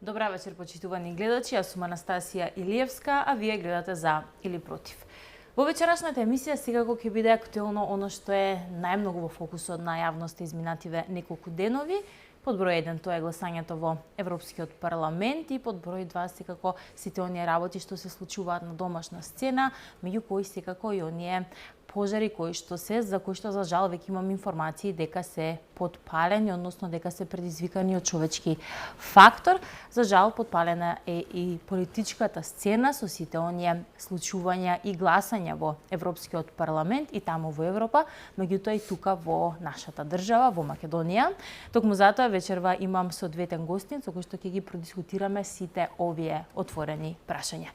Добра вечер, почитувани гледачи. Јас сум Анастасија Илиевска, а вие гледате За или Против. Во вечерашната емисија секако ќе биде актуелно оно што е најмногу во фокусот на јавноста изминативе неколку денови. Под број 1 тоа е гласањето во Европскиот парламент и под број 2 секако сите оние работи што се случуваат на домашна сцена, меѓу кои секако и оние пожари за кои што за жал веќе имам информации дека се подпалени, односно дека се предизвикани од човечки фактор. За жал подпалена е и политичката сцена со сите оние случувања и гласања во Европскиот парламент и таму во Европа, меѓутоа и тука во нашата држава, во Македонија. Токму затоа вечерва имам соодветен гостин со кој што ќе ги продискутираме сите овие отворени прашања.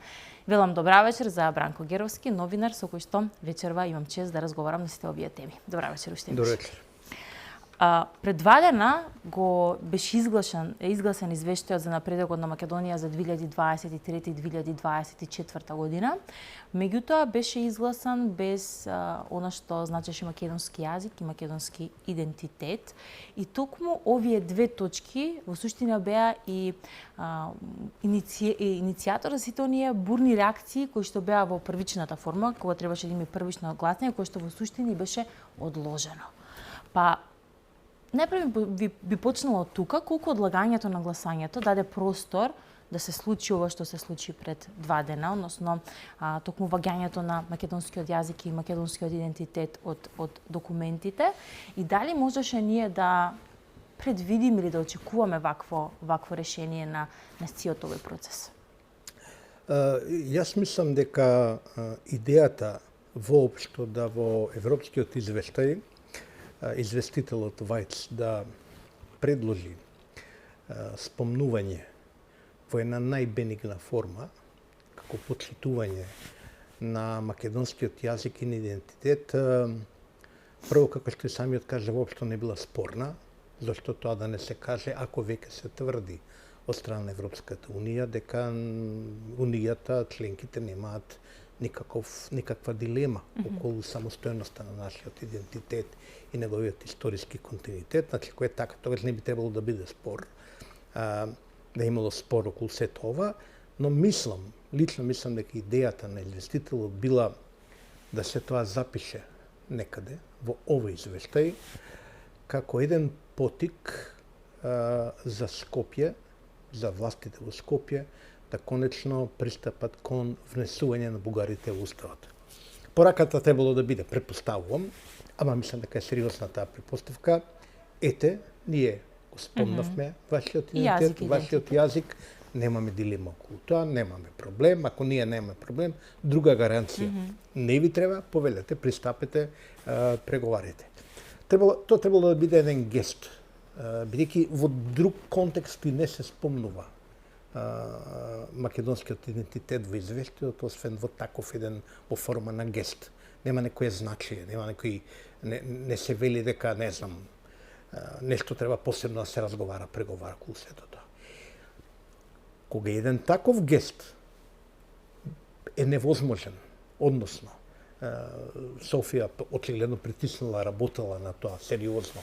Велам добра вечер за Бранко Геровски, новинар со кој што вечерва имам чест да разговарам на сите овие теми. Добра вечер уште еднаш. Добра вечер. Пред 2 дена го беше изгласен извештајот за напредокот на Македонија за 2023-2024 година. Меѓутоа беше изгласан без она што значеше македонски јазик и македонски идентитет. И токму овие две точки во суштина беа и иницијатор за сите оние бурни реакции кои што беа во првичната форма, кога требаше да има првично гласање, кој што во суштина беше одложено. Па најпрво би почнала од тука, колку одлагањето на гласањето даде простор да се случи ова што се случи пред 2 дена, односно токму ваѓањето на македонскиот јазик и македонскиот идентитет од документите, и дали можеше ние да предвидиме или да очекуваме вакво решение на целиот овој процес? Јас мислам дека идејата воопшто да во европскиот извештај известителот Вајц да предложи спомнување во една најбенигна форма, како почитување на македонскиот јазик и идентитет, прво, како што и самиот каже, воопшто не била спорна, зашто тоа да не се каже, ако веќе се тврди од страна на Европската Унија дека Унијата, членките немаат никаква дилема околу самостојноста на нашиот идентитет и неговиот историски континуитет, значи кој е така, тогаш не би требало да биде спор, да имало спор околу сето ова, но лично мислам дека идејата на известителот била да се тоа запише некаде во овој извештај како еден потик за Скопје, за властите во Скопје, да конечно пристапат кон внесување на бугарите во уставот. Пораката требало да биде, претпоставувам, ама мислам дека е сериозна таа претпоставка. Ете, ние го спомнавме вашиот идентитет, вашиот јазик, немаме дилема околу тоа, немаме проблем. Ако ние немаме проблем, друга гаранција не ви треба, повелете, пристапете, преговарете. Тоа требало да биде еден гест, бидејќи во друг контекст и не се спомнува македонскиот идентитет во извештајот, освен во таков еден во форма на гест. Нема некој значење, нема некој, не се вели дека, не знам, нешто треба посебно да се разговара, преговара околу сето тоа. Кога еден таков гест е невозможен, односно Софија очигледно притиснала, работела на тоа сериозно,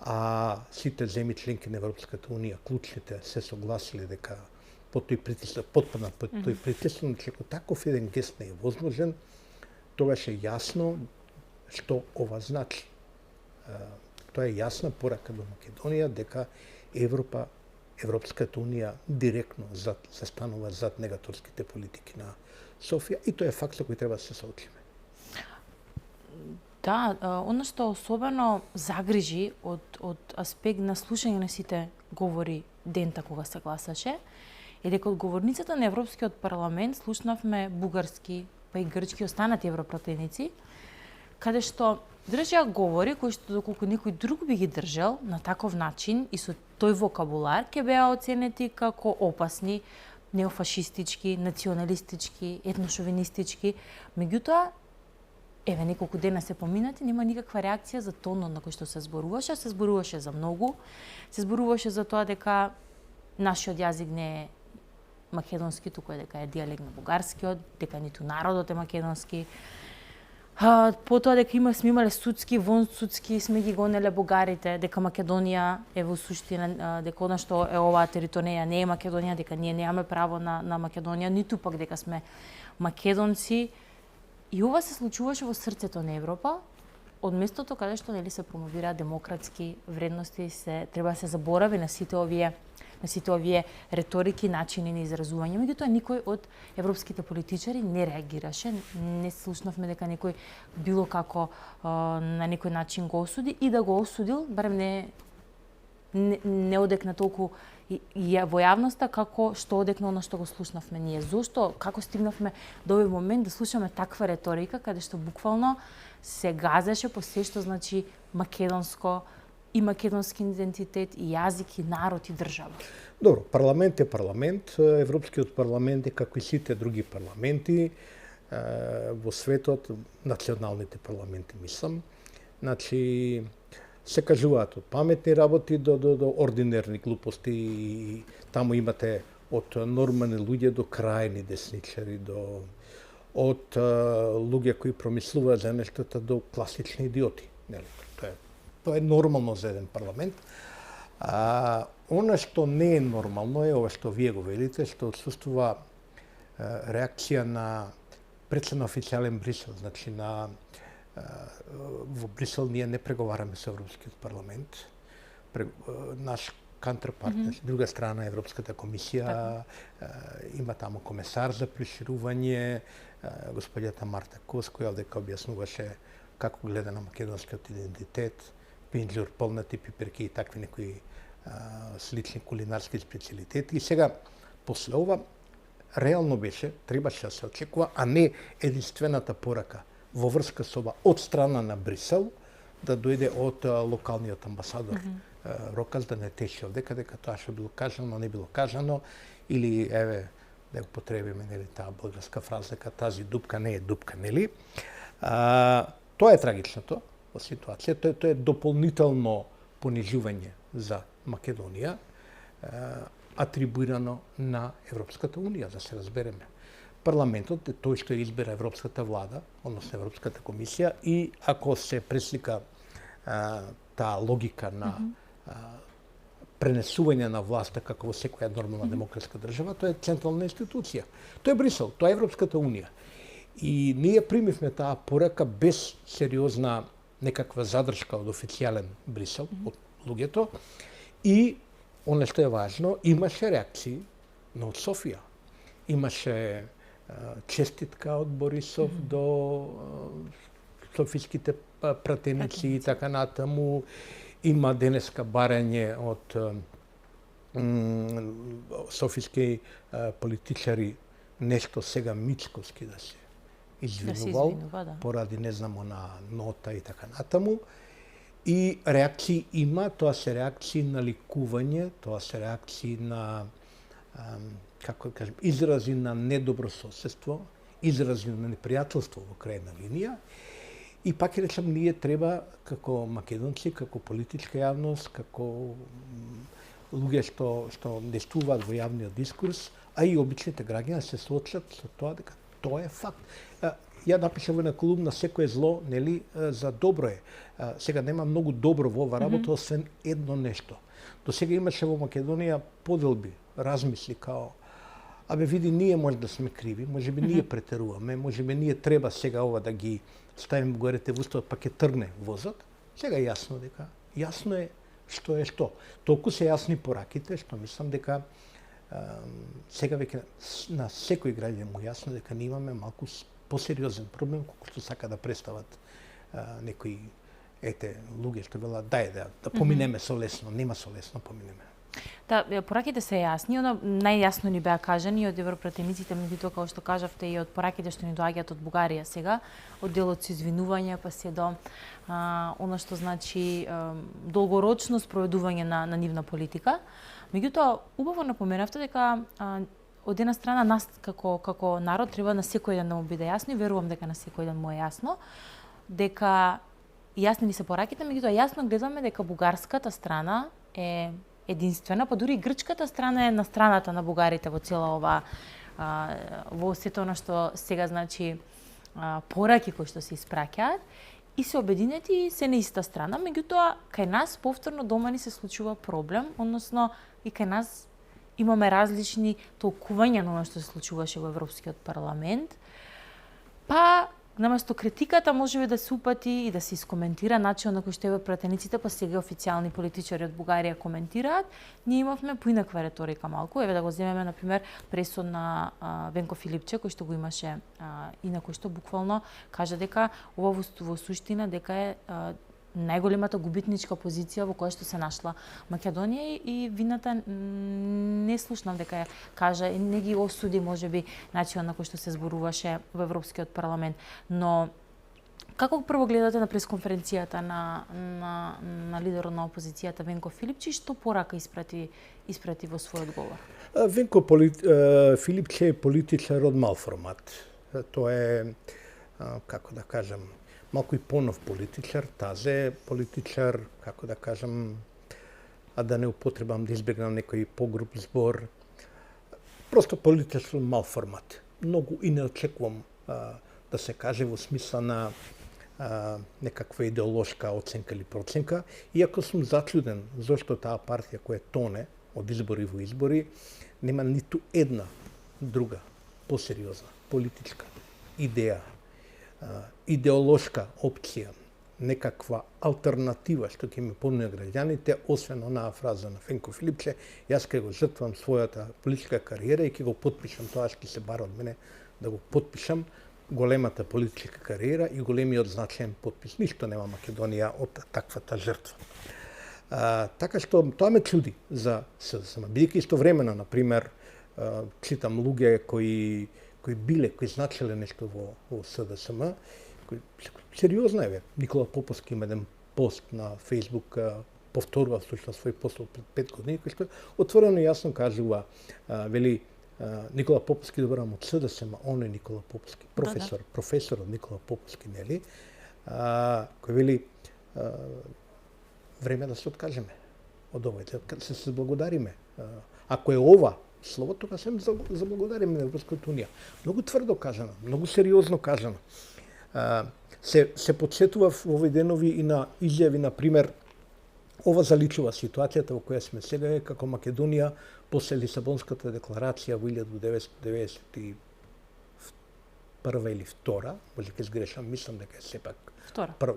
а сите земји членки на Европската Унија, клучните, се согласиле дека под тој притисок, потпадна под тој притисок, че ако таков еден гест не е возможен, тогаш е јасно што ова значи. Тоа е јасна порака до Македонија дека Европската Унија директно застанува зад негаторските политики на Софија и тоа е факт со кој треба да се соочиме. Да, оно што особено загрижи од аспект на слушање на сите говори дента кога се гласаше, е дека од говорницата на Европскиот парламент слушнавме бугарски, па и грчки останати европратеници, каде што држаа говори кои што доколку некој друг би ги држал на таков начин и со тој вокабулар ќе беа оценети како опасни, неофашистички, националистички, етношовинистички. Меѓутоа, еве неколку дена се поминати, нема никаква реакција за тонот на кој што се зборуваше за многу, се зборуваше за тоа дека нашиот јазик не е македонски, туку е дека е дијалект на бугарскиот, дека ниту народот е македонски. Потоа дека сме имале судски, вон судски сме ги гонеле бугарите, дека Македонија е во суштина, дека она што е оваа територија не е Македонија, дека ние немаме право на Македонија, ниту пак дека сме македонци. И ова се случуваше во срцето на Европа, од местото каде што нели се промовираат демократски вредности, треба да се заборави на сите овие реторики, начини на изразување. Меѓутоа никој од европските политичари не реагираше, не слушнавме дека некој било како на некој начин го осуди и да го осудил, барем не одекна толку во јавноста како што одекна она што го слушнавме ние. Зошто, како стигнавме до овој момент да слушаме таква реторика каде што буквално се газеше по се што значи македонско и македонски идентитет, и јазик, и народ, и држава? Добро, парламент е парламент. Европскиот парламент е како и сите други парламенти во светот, националните парламенти, мислам. Значи, се кажуваат од паметни работи до ординерни глупости и таму имате од нормални луѓе до крајни десничари, од луѓе кои промислуваат за нештата до класични идиоти. Тоа е нормално за еден парламент. Она што не е нормално е ова што вие го велите, што отсуствува реакција на председно официјален Брисел. Значи, во Брисел ние не преговараме со Европскиот парламент. Наш контрапартнер, друга страна, Европската комисија, има таму комесар за проширување, господјата Марта Кос, која дека објаснуваше како гледа на македонскиот идентитет, пинџур, полнати пиперки и такви некои слични кулинарски специјалитети. И сега, после ова, реално требаше да се очекува, а не единствената порака во врска со ова од страна на Брисел, да дојде од локалниот амбасадор Рокас, да не теши овдека дека тоа што било кажано, не било кажано, или еве да употребиме нели таа българска фраза дека тази дупка не е дупка, нели? Тоа е трагичното во ситуација, тоа е дополнително понижување за Македонија, атрибуирано на Европската Унија, да се разбереме. Парламентот е тој што избира Европската влада, односно Европската комисија, и ако се преслика таа логика на пренесување на власта како во секоја нормална демократска држава, тоа е централна институција. Тоа е Брисел, тоа е Европската Унија. И ние примивме таа порака без сериозна некаква задршка од официјален Брисел, од луѓето, и оно што е важно, имаше реакции од Софија. Имаше честитка од Борисов до софиските пратеници и така натаму. Има денеска барање од софиски политичари нешто сега мицковски да се извинувал, поради не знамо на нота и така натаму. И реакции има, тоа се реакции на ликување, тоа се реакции на како да кажем, изрази на недобрососедство, изрази на непријателство во крајна линија. И пак речам, ние треба како македонци, како политичка јавност, како луѓе што действуваат во јавниот дискурс, а и обичните граѓани се соочат со тоа дека тоа е факт. Ја напишав на колум на секое зло, нели, за добро е. Сега нема многу добро во ова работа, освен едно нешто. До сега имаше во Македонија поделби, размисли као види, ние може да сме криви, можеби ние претеруваме, можеби ние треба сега ова да ги ставиме горете во уставот, па ќе тргне возот. Сега е јасно е што е што. Толку се јасни пораките, што мислам дека сега веќе на секој граѓанин му јасно дека ние имаме малку посериозен проблем, колку што сака да представат некои луѓе што велат да поминеме со лесно, нема со лесно поминеме. Да, пораките се јасни, најјасно ни беа кажани од европратениците, меѓутоа како што кажавте и од пораките што ни доаѓаат од Бугарија сега, од делот со извинување па се до она што значи долгорочно спроведување на нивна политика. Меѓутоа, убаво напоменавте дека од една страна нас како народ треба на секој ден да му биде јасно и верувам дека на секој ден му е јасно дека јасни ни се пораките, меѓутоа јасно гледаме дека бугарската страна е единствена, па дури и грчката страна е на страната на бугарите во цела ова во сето она што сега значи пораки кои што се испраќаат и се обединети и се на иста страна, меѓутоа кај нас повторно дома ни се случува проблем, односно и кај нас имаме различни толкувања на оно што се случуваше во Европскиот парламент. Па наместо критиката можеби да се упати и да се искоментира начинот на кој што пратениците, па сега официјални политичари од Бугарија коментираат, ние имавме поинаква реторика малку. Еве да го земеме на пример пресуд на Венко Филипче кој што го имаше и на кој што буквално кажа дека ова во суштина дека е најголемата губитничка позиција во која што се нашла Македонија и вината не слушнав дека ја кажа и не ги осуди можеби начинот на кој што се зборуваше во Европскиот парламент, но како прво гледате на пресконференцијата на лидерот на опозицијата Венко Филипче и што порака испрати во својот говор? Венко Филипче е политичар од мал формат. Тоа е, како да кажам, малку и понов политичар, тазе политичар, како да кажам, а да не употребам да избегнам некој погруп збор, просто политичар мал формат. Многу и не очекувам да се каже во смисла на некаква идеолошка оценка или проценка, иако сум зачуден зашто таа партија која тоне од избори во избори нема ниту една друга посериозна политичка идеја, идеолошка опција, некаква алтернатива што ќе ми понуди граѓаните, освен онаа фраза на Венко Филипче, јас ќе го жртвам својата политичка кариера и ќе го потпишам, тоа што се бара од мене да го потпишам, големата политичка кариера и големиот значаен потпис. Ништо нема Македонија од таквата жртва. Така што тоа ме чуди за СДСМ. Бидејќи истовремено, на пример, читам луѓе кои значеле нешто во СДСМ, кои сериозно е. Никола Поповски има еден пост на Фејсбук, повторува всушност свој пост од пред 5 години, кој што отворено и јасно кажува, вели Никола Поповски добрам од СДСМ, он е Никола Поповски, професор од Никола Поповски, нели? Кој вели време да се откажеме од овој, да се благодариме. Ако е ова слово, тога се заблагодариме на Европската унија. Многу тврдо кажано, многу сериозно кажано. Се подсетував во овој денови и на изјави, на пример, ова заличува ситуацијата во која сме сега е како Македонија после Лисабонската декларација во 1991 или 2, може ќе сгрешам, мислам дека е сепак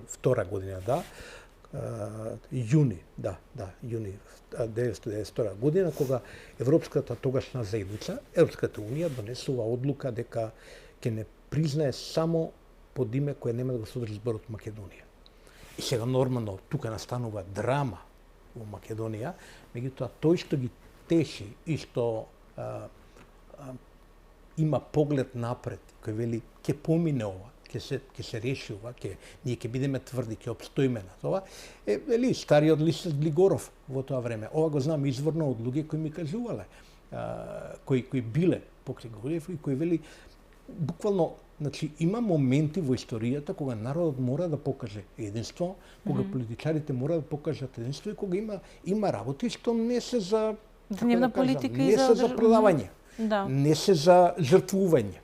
втора година, да, јуни 1992 година, кога Европската тогашна заедница, Европската унија донесува одлука дека ќе не признае само под име кое нема да го содржи зборот Македонија. И сега нормално тука настанува драма во Македонија, меѓутоа тој што ги теши и што има поглед напред, кој вели ќе помине ова, ќе се реши ова, ние ќе бидеме тврди, ќе опстоиме на тоа, е вели стариот Лисец Глигоров во тоа време. Ова го знам изворно од луѓе кои ми кажувале, кои биле покрај Глигоров и кои вели буквално, значи има моменти во историјата кога народот мора да покаже единство, кога политичарите мора да покажат единство и кога има работи што не се за дневна политика не се за продавање, не се за жртвување.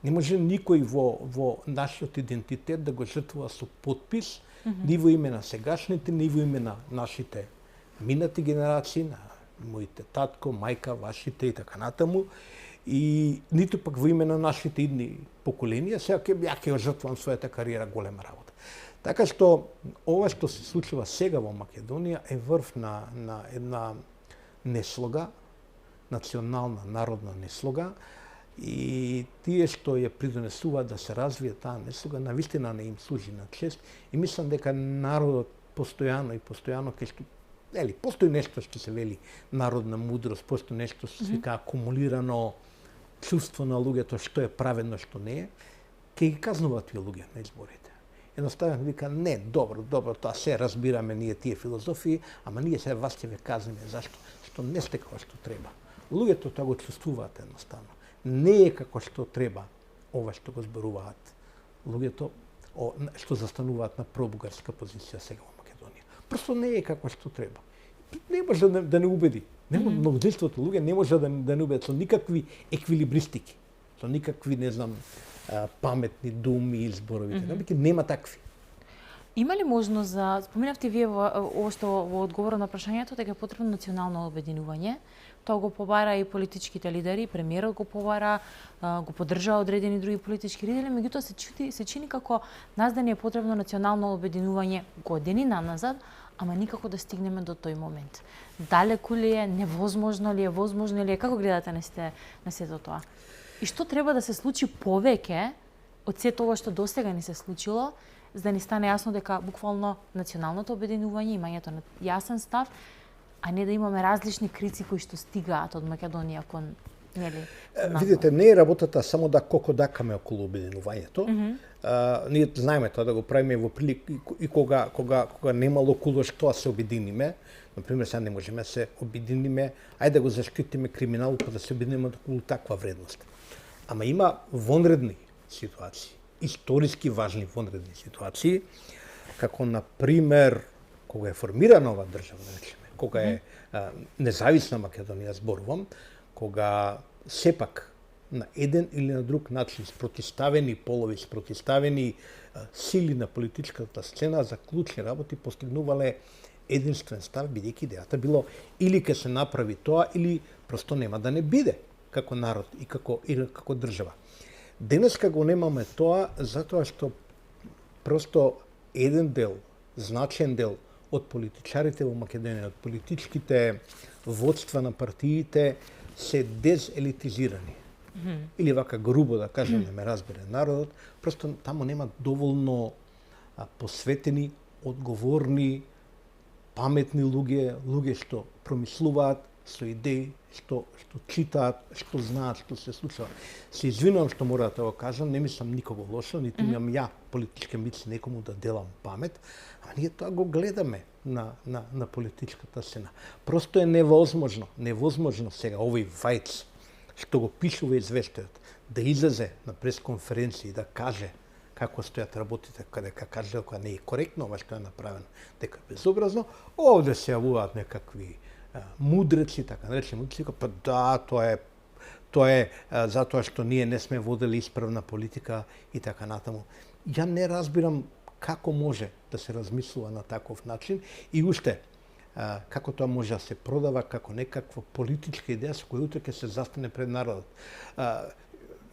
Не може никој во нашиот идентитет да го жртвува со подпис, ни во име на сегашните, ни во име на нашите минати генерации, на моите татко, мајка, вашите и така натаму, и ниту пак во име на нашите идни поколенија, сега ќе жртвувам својата кариера, голема работа. Така што ова што се случува сега во Македонија е врв на една неслога, национална, народна неслога, и тие што ја придонесуваат да се развие таа неслога, навистина не им служи на чест, и мислам дека народот постојано кај што постои нешто што се вели народна мудрост, постои нешто што се вика акумулирано чувство на луѓето што е праведно, што не е, ќе ги казнуваат тие луѓе на изборите. Едноставно вика, не, добро, тоа се разбираме ние тие филозофии, ама ние се вас ќе ве казниме. Зашто? Што не сте како што треба. Луѓето тоа го чувствуваат едноставно. Не е како што треба ова што го зборуваат луѓето што застануваат на пробугарска позиција сега во Македонија. Просто не е како што треба. Не може да не убеди. Многоденството луѓе не може да не убедат со никакви еквилибристики, со никакви, не знам, паметни думи и зборови, така, веќе нема такви. Има ли можност за, споменавте вие ово што во одговор на прашањето, дека е потребно национално обединување? Тоа го побара и политичките лидери, премиерот го побара, го поддржаа одредени други политички лидери, меѓутоа се чини како нас да ни е потребно национално обединување години наназад, ама никако да стигнеме до тој момент. Далеку ли е, невозможно ли е, возможно ли е, како гледате на сето тоа? И што треба да се случи повеќе од сето ова што досега ни се случило, за да ни стане јасно дека буквално националното обединување, имањето на јасен став, а не да имаме различни крици кои што стигаат од Македонија кон, нели? Видите, не е работата само да кокодакаме околу обединувањето. Ние знаеме тоа да го правиме во прилики и кога немало околу што се обединиме. Например, сега не можеме да се обединиме, ајде да го заштитиме криминалот, па да се обединиме околу таква вредност. Ама има вонредни ситуации, историски важни вонредни ситуации, како на пример кога е формирана ова држава, да речеме, кога е независна Македонија, зборувам, кога сепак на еден или на друг начин спротиставени полови, спротиставени сили на политичката сцена за клучни работи постигнувале единствен став, бидејќи идејата било или ќе се направи тоа, или просто нема да не биде како народ и како држава. Денеска го немаме тоа затоа што просто еден дел, значен дел од политичарите во Македонија, од политичките водства на партиите се дезелитизирани. Или вака грубо да кажем, не ме разбере народот, просто таму нема доволно посветени, одговорни, паметни луѓе што промислуваат со идеи, што читаат, што знаат што се случува. Се извинувам што мора да го кажам, не мислам никого лошо, ниту имам ја политички амбиции некому да делам памет, а ние тоа го гледаме на политичката сцена. Просто е невозможно сега овој Вајц што го пишува извештајот да излезе на пресконференција и да каже како стојат работите, дека каже дека не е коректно ова што е направено, дека е безобразно, овде се јавуваат некакви мудреци, така наречени мудреци, па да, тоа е затоа што ние не сме водели исправна политика и така натаму. Ја не разбирам како може да се размислува на таков начин и уште како тоа може да се продава како некаква политичка идеја со која утре ќе се застане пред народот.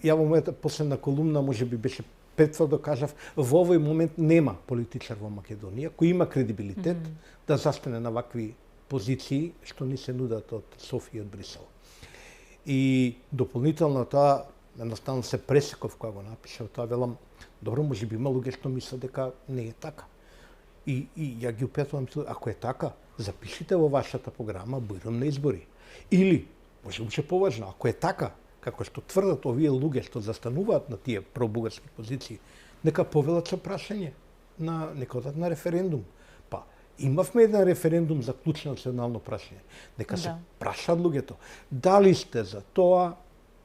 Ја во мојата последна колумна можеби беше претврдо кажав, во овој момент нема политичар во Македонија кој има кредибилитет да застане на вакви позиции што ни се нудат од Софија и од Брисел. И дополнително тоа, едноставно се пресеков кога го напишав, тоа велам, добро, може би има луѓе што мислат дека не е така. И ја ги упетувам, ако е така, запишите во вашата програма бојрам на избори. Или, може уште поважно, ако е така, како што тврдат овие луѓе што застануваат на тие пробугарски позиции, нека повелат со прашање нека одат на референдум. Па, имавме еден референдум за клучно национално прашање. Нека се прашаат луѓето, дали сте за тоа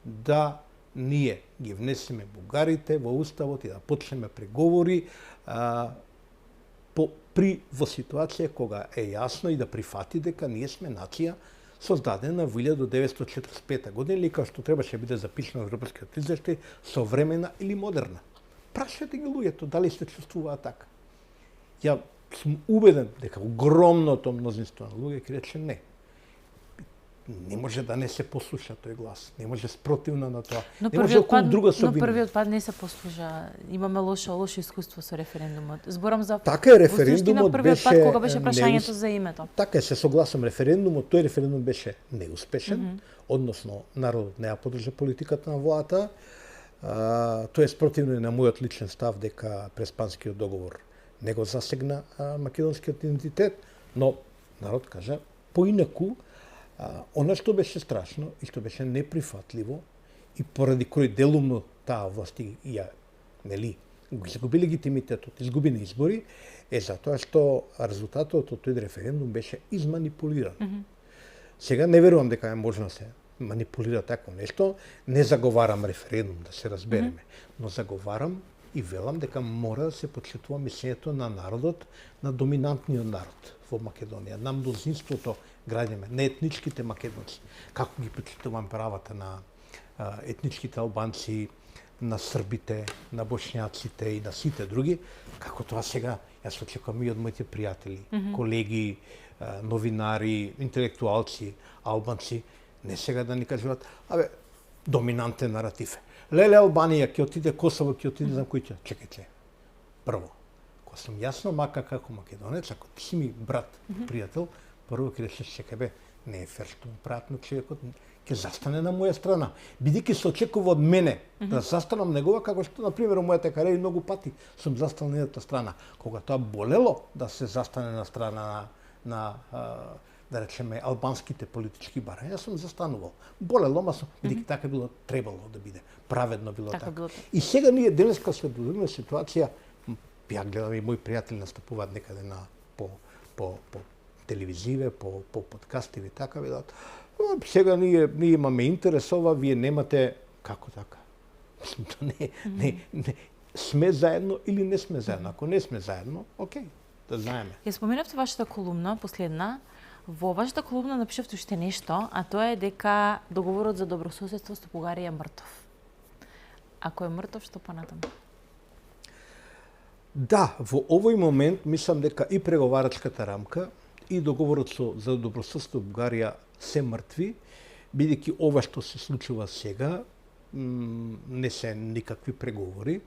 да ние ги внесеме бугарите во уставот и да почнеме преговори во ситуација кога е јасно и да прифати дека ние сме нација создадена во 1945 година или како што требаше биде запишано во европскиот извештај, современа или модерна. Прашајте ги луѓето дали се чувствуваат така. Ја сум убеден дека огромното мнозинство на луѓе ќе рече не. Не може да не се послуша тој глас. Не може спротивно на тоа. Но не може околу друга собина. Но првиот пат не се послуша. Имаме лошо искуство со референдумот. Зборам за така е, референдумот првиот пат кога беше прашањето за името. Така е, се согласам, тој референдум беше неуспешен, односно народот не ја поддржа политиката на владата. Тоа е спротивно и на мојот личен став дека Преспанскиот договор не го засегна македонскиот идентитет, но народ кажа поинаку. Она што беше страшно и што беше неприфатливо и поради кој делумно таа власти ја изгуби легитимитетот, изгуби на избори, е затоа што резултатот од тој референдум беше изманипулиран. Сега не верувам дека е можно да се манипулира такво нешто, не заговарам референдум, да се разбереме, но заговарам и велам дека мора да се почитува мислењето на народот, на доминантниот народ во Македонија, на мнозинството граѓани, на етничките македонци. Како ги почитувам правата на етничките албанци, на србите, на бошњаците и на сите други, како тоа сега јас очекувам и од моите пријатели, колеги, новинари, интелектуалци, албанци, не сега да ни кажуваат, доминантен наратив е. Леле Албанија ќе отиде, Косово ќе отиде, знам кој ќе. Чекајте. Прво, кога сум јасно мака како македонец, ако ти си ми брат, пријател, прво ќе речеш, чекај не е фер што му прават на човекот, ќе застане на моја страна. Бидејќи се очекува од мене да застанам негова, како што, например, мојата кариера многу пати сум застал на едната страна. Кога тоа болело да се застане на страна на да речеме, албанските политички барања, сум застанувал. Болело, ма сум, бидејќи така било, требало да биде. Праведно било така. И сега ние денеска се дојдеме ситуација, ја гледам и мои пријатели настапуваат некаде на по телевизиве, по подкастиви, така видат. Сега ние имаме интерес ова, вие немате како така. Не, сме заедно или не сме заедно. Ако не сме заедно, окей, да знаеме. Ја споменавте вашата колумна, последна. Во вашата колумна напишавте уште нешто, а тоа е дека договорот за добрососедство со Бугарија е мртов. Ако е мртов, што понатаму? Да, во овој момент мислам дека и преговарачката рамка и договорот за добрососедство Бугарија се мртви, бидејќи ова што се случува сега не се никакви преговори,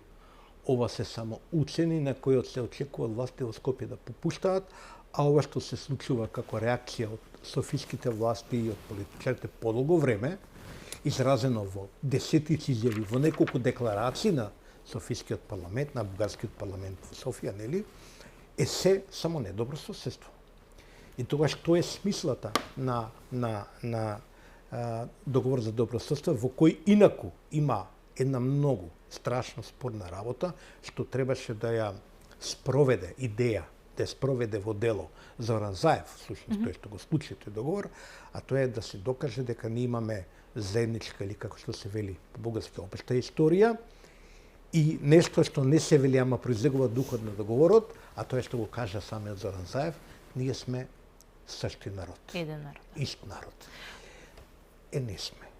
ова се само уцени на кои се очекува од властите во Скопје да попуштаат, а ова што се случува како реакција од софиските власти и од политичарите подолго време, изразено во десетици изјави, во неколку декларации на Софискиот парламент, на бугарскиот парламент во Софија, нели, е се само недобро соседство. И тогаш што е смислата на договор за добрососедство, во кој инаку има една многу страшно спорна работа, што требаше да ја спроведе идеја, да ја спроведе во дело Зоран Заев, всушност тој што го склучи тој договор, а тоа е да се докаже дека ние имаме заедничка, или како што се вели по бугарски, општа историја, и нешто што не се вели, ама произлегува духот на договорот, а тоа е што го кажа самиот Зоран Заев, ние сме същи народ. Еден народ. Ист народ. Не сме.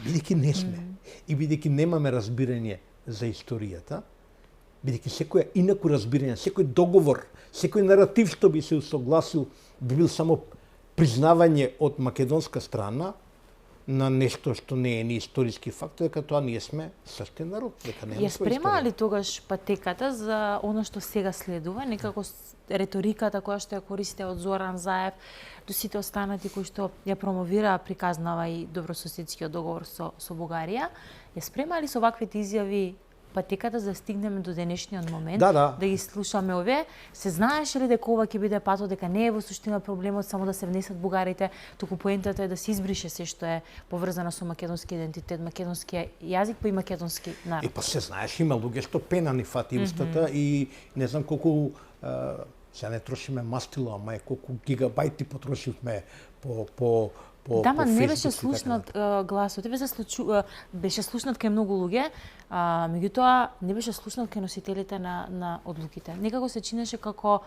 Бидејќи не сме. И бидејќи немаме разбирање за историјата, бидејќи секоја инаку разбирање, секој договор, секој наратив што би се усогласил, би бил само признавање од македонска страна на нешто што не е ни историски факт, дека тоа ние сме същи народ, дека немаме своја историја. Ја спрема ли тогаш патеката за она што сега следува, некако реториката која што ја користите од Зоран Заев до сите останати кои што ја промовира, приказнава и добрососедскиот договор со Бугарија, ја спрема ли со ваквите изјави патеката за да стигнеме до денешниот момент, да ги слушаме овие? Се знаеше ли дека ова ќе биде патот, дека не е во суштина проблемот само да се внесат бугарите, туку поентата е да се избрише се што е поврзано со македонски идентитет, македонски јазик, па и македонски народ? Па се знаеше, има луѓе што пенани фати устата и не знам колку сега не трошиме мастило, ама колку гигабајти потрошивме по да, ма не беше слушнат гласот. Беше слушнат кај многу луѓе, меѓутоа не беше слушнат кај носителите на одлуките. Некако се чинеше како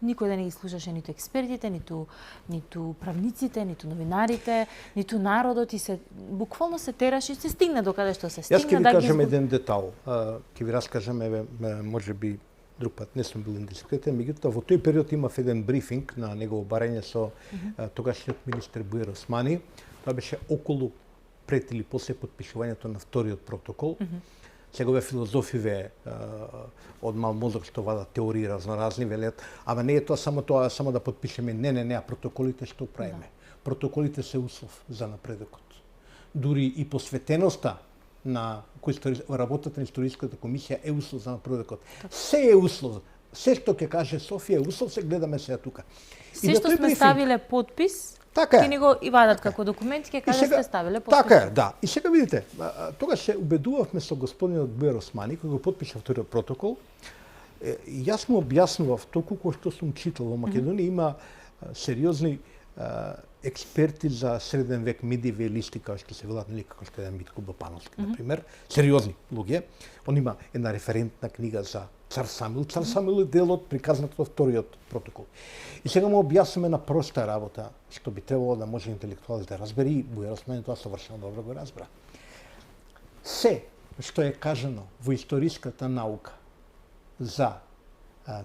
никој да не ги слушаше ниту експертите, ниту правниците, ниту новинарите, ниту народот и се буквално се тераше и се стигна до каде што се стигна. Јас ќе ви кажам еден детал, ќе ви раскажам, можеби друг пат не сум бил индискретен, меѓутоа во тој период имав еден брифинг на негово барање со тогашниот министер Бујар Османи. Тоа беше околу пред или после подпишувањето на вториот протокол. Сега филозофиве од мал мозок што вадат теории разноразни велат, ама не е тоа само да подпишеме, не, а протоколите што правиме. Протоколите се услов за напредокот. Дури и посветеноста на работата на историската комисија е услов за напредокот. Се е услов. Се што ќе каже Софија е услов, се гледаме сега тука. Се што сме ставиле подпис, ќе ни го и вадат како документ, ќе кажат сте ставиле подпис. Така е, да. И сега видите, тогаш се убедувавме со господинот Бујар Османи, кој го подпиша вториот протокол. Јас му објаснував толку кој што сум читал во Македонија има сериозни експерти за среден век медиевалисти, како што се велат, нели, како што е Митко Бапановски, например, сериозни луѓе. Он има една референтна книга за Цар Самуил. Цар Самуил е дел од приказната во вториот протокол. И сега му објаснуваме на проста работа, што би требало да може интелектуалец да разбери, Бујар Османи тоа совршено добро го разбра. Се што е кажано во историската наука за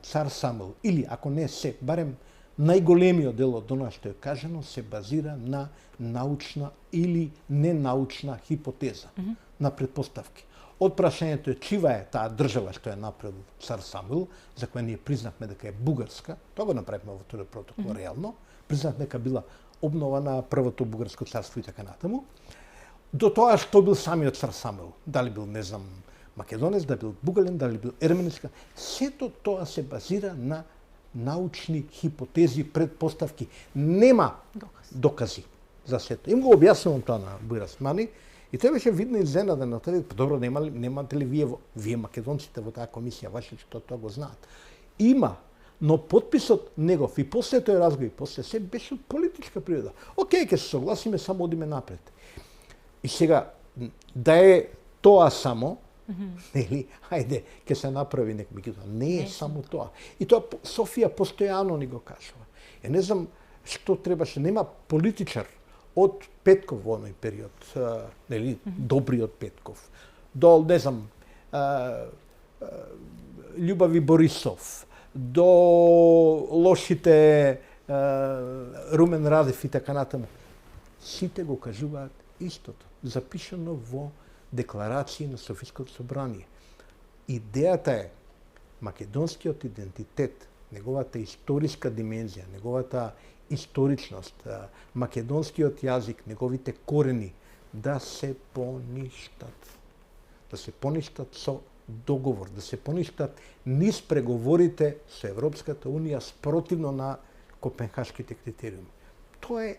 цар Самуил, или ако не се, барем најголемиот дел од она што е кажано, се базира на научна или ненаучна хипотеза, на предпоставки. Од прашањето е чива е таа држава што е направил цар Самуил, за која ние признавме дека е бугарска, тоа го направивме во тој протокол реално, признавме дека била обнована првото бугарско царство и така натаму, до тоа што бил самиот цар Самуил, дали бил, не знам, македонец, дали бил бугален, дали бил ерменец, сето тоа се базира на научни хипотези, предпоставки. Нема докази за сето. Им го објаснувам тоа на Бујар Османи и тоа беше видно изненадено. Добро, немате ли вие македонците во таа комисија, ваши што тоа го знаат. Има, но подписот негов и после тој разговор, после се беше од политичка природа. Океј, ќе се согласиме, само одиме напред. И сега, да е тоа само, нели, ајде, ќе се направи некој, меѓутоа не е само тоа. И тоа Софија постојано ни го кажува. Ја не знам што требаше, нема политичар од Петков во оној период, нели, добриот Петков, до, не знам, Љубави Борисов, до лошите Румен Радев и така натаму. Сите го кажуваат истото, запишано во декларации на Софиското собрание. Идејата е македонскиот идентитет, неговата историска димензија, неговата историчност, македонскиот јазик, неговите корени да се поништат. Да се поништат со договор, да се поништат низ преговорите со Европската Унија спротивно на Копенхашките критериуми. Тоа е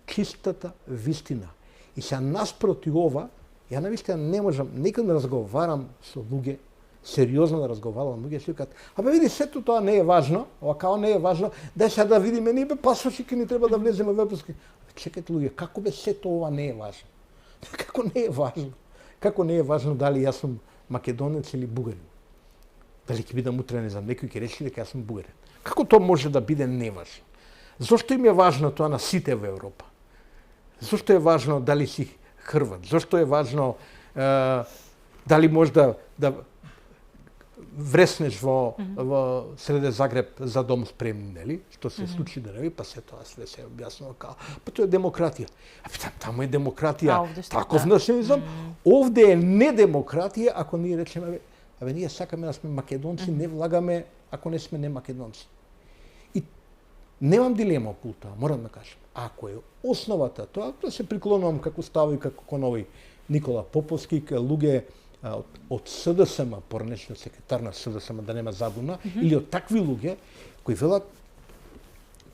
чистата вистина. И се наспроти ова, ја навистина не можам никад да разговарам со луѓе, сериозно да разговарам луѓе, што кажат, абе види, сето тоа не е важно, ова као не е важно, дај сега да видиме, ние бе пасоши ке ни треба да влеземе во Европски. Чекайте луѓе, како бе сето ова не е важно? Како не е важно? Како не е важно дали јас сум македонец или бугарин? Дали ќе бидам утре, не знам, некој ќе речи дека јас сум бугарин. Како тоа може да биде неважно? Зошто им е важно тоа на сите во Европа? Зошто е важно дали си Хрват? Зошто е важно дали може да вреснеш во среде Загреб за дом спремни, нели? Што се случи да не па се тоа све се објаснува као, па тоа е демократија. Таму е демократија, таков национализам. Овде е недемократија ако ние речеме, абе ние сакаме да сме македонци, не влагаме ако не сме не македонци. И немам дилема околу тоа, морам да кажам. Ако е основата тоа, да се приклонувам како стави како кон овој Никола Поповски, луѓе од СДСМ, поранешниот секретар на СДСМ, да нема забуна, или од такви луѓе кои велат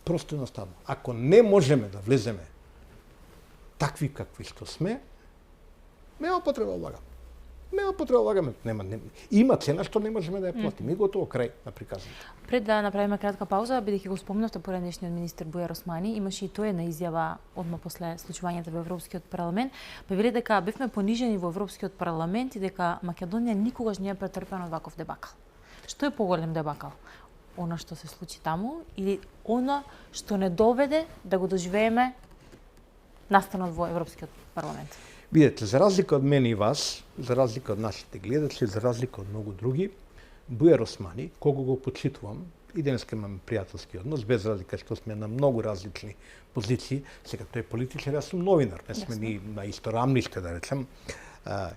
просто едноставно. Ако не можеме да влеземе такви какви што сме, нема потреба да влагаме. Нема потреба да влагаме. Има цена што не можеме да ја платиме. И готово крај на приказната. Пред да направиме кратка пауза, бидејќи го спомнавте поранешниот министер Бујар Османи, имаше и тој една изјава одма после случувањето во Европскиот парламент, па вели дека бевме понижени во Европскиот парламент и дека Македонија никогаш не е претрпена од ваков дебакал. Што е поголем дебакал? Она што се случи таму или она што не доведе да го доживееме настанот во Европскиот парламент? Видете, за разлика од мене и вас, за разлика од нашите гледачи, за разлика од многу други, Бујар Османи, кого го почитувам, и денеска имаме пријателски однос, без разлика што сме на многу различни позиции, сега тој е политичар, јас сум новинар, не сме ни на исто рамниште, да речем,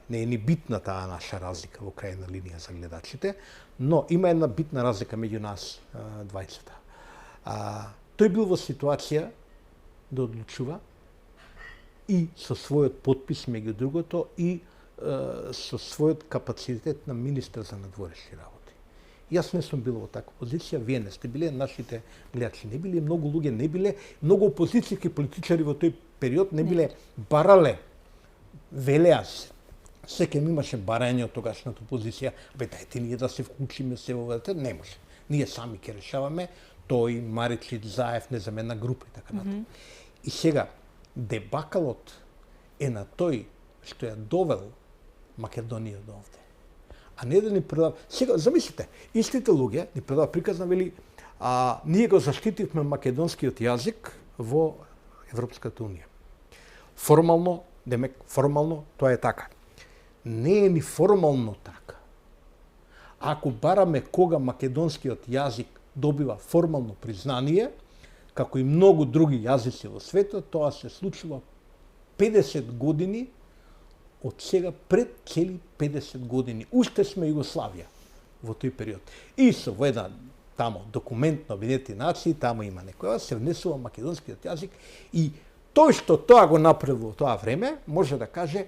не е ни битна таа наша разлика во крајна линија за гледачите, но има една битна разлика меѓу нас двајцата. Тој бил во ситуација да одлучува и со својот подпис, меѓу другото, и со својот капацитет на министер за надворешни работи. Јас не сум бил во таква позиција, вие не сте биле, нашите гледачи не биле, многу луѓе не биле, многу опозицијски политичари во тој период не биле, барале, велеа се. Секој имаше барање од тогашната опозиција, бе дајте ние да се вклучиме се во владата, не може. Ние сами ќе решаваме, тој, Маричич, Заев, не знам, една група и така натаму. И сега, дебакалот е на тој што ја довел Македонија до овде. А не да ни предава... Сега, замислите, истите луѓе ни предава приказна, вели, ние го заштитивме македонскиот јазик во Европската Унија. Формално, демек, формално, тоа е така. не е ни формално така. Ако бараме кога македонскиот јазик добива формално признание, како и многу други јазици во светот, тоа се случува 50 години од сега, пред цели 50 години. Уште сме Југославија во тој период. И со во еден тамо документ на Обединетите нации, тамо има некоја, се внесува македонскиот јазик и тој што тоа го направил во тоа време, може да каже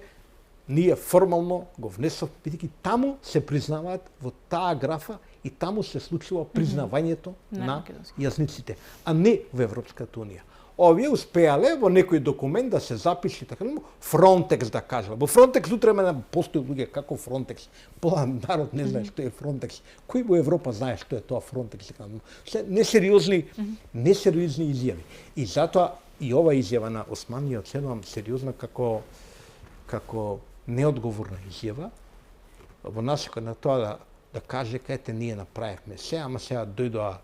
ние формално го внесов, бидејќи таму се признаваат во таа графа и таму се случува признавањето на јазниците, а не во Европската унија. Овие успеале во некој документ да се запише така Фронтекс да кажа. Во Фронтекс утре постои луѓе како Фронтекс. Полан народ не знае што е Фронтекс. Кој во Европа знае што е тоа Фронтекс? Се несериозни изјави. И затоа и ова изјава на Осман ја оценувам сериозно како неодговорна изјава во насока на тоа да каже кајте ние направивме се, ама сега дојдоа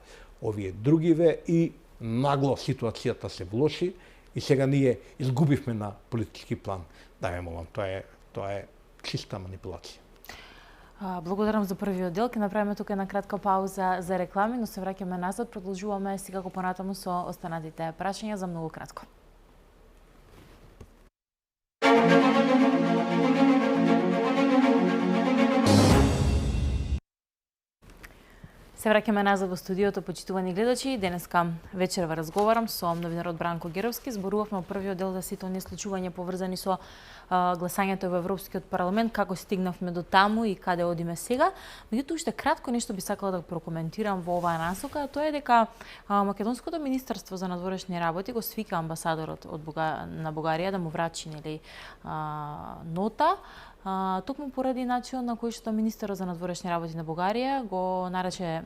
овие другиве и нагло ситуацијата се влоши и сега ние изгубивме на политички план. Да, ме молам, тоа е чиста манипулација. Благодарам за првиот дел. Ке направиме тука една кратка пауза за реклами, но се враќаме назад, продолжуваме секако понатаму со останатите прашања за многу кратко. Се враќаме назад во студиото, почитувани гледачи. Денеска вечерва разговарам со новинарот Бранко Геровски. Зборувавме во првиот дел за сите оние случувања поврзани со гласањето во Европскиот парламент, како стигнавме до таму и каде одиме сега. Меѓутоа, уште кратко нешто би сакала да прокоментирам во оваа насока, тоа е дека Македонското министерство за надворешни работи го свика амбасадорот на Бугарија да му врачи нота. Токму поради начинот на кој што министерот за надворешни работи на Бугарија го нарече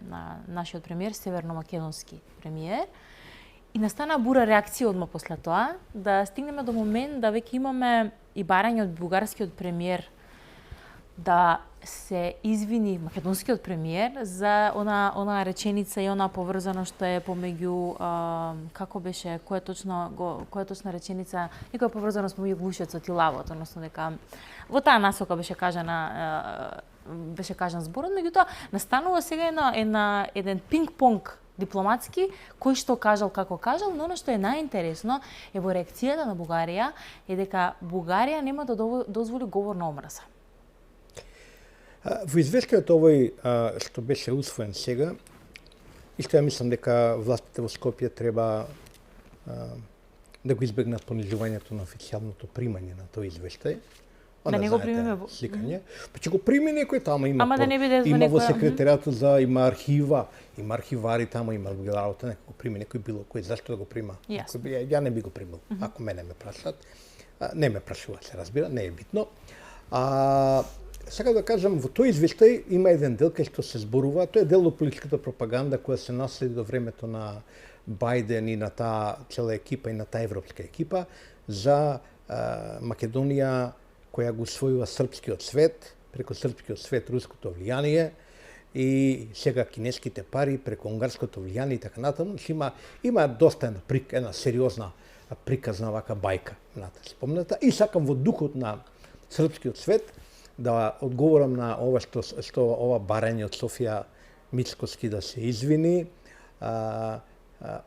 нашиот премиер северно-македонски премиер. И настана бура реакција одма после тоа, да стигнеме до момент да веќе имаме и барање од бугарскиот премиер да се извини македонскиот премиер за она реченица и она поврзано што е помеѓу како беше, која точна реченица, некоја поврзано помеѓу глушецот и лавот, односно дека во таа насока беше кажан зборот, меѓутоа настанува сега еден пинг-понг дипломатски, кој што кажал како кажал, но она што е најинтересно е во реакцијата на Бугарија е дека Бугарија нема да дозволи говор на омраза. Во извештајот овој што беше усвоен сега, исто ја мислам дека властите во Скопје треба да го избегнат понижувањето на официјалното примање на тој извештај. Да не го примеме сликање. Па ќе го прими некој таму има. Ама да не биде има во секретаријатот има архива, има архивари таму, има работа, некој го прими, некој било кој, зашто да го прима? Ја не би го примил, ако мене ме прашат. Не ме прашува, се разбира, не е битно. Сега да кажам, во тој извештај има еден дел кај што се зборува, тој е дел од политичката пропаганда која се наследи до времето на Бајден и на таа цела екипа и на таа европска екипа за Македонија која го усвојува српскиот свет, преку српскиот свет руското влијание и сега кинеските пари преку унгарското влијание и така натаму. Има доста една сериозна приказна вака бајка, спомната. И сакам во духот на српскиот свет да одговорам на ова што ова барање од Софија Мицкоски да се извини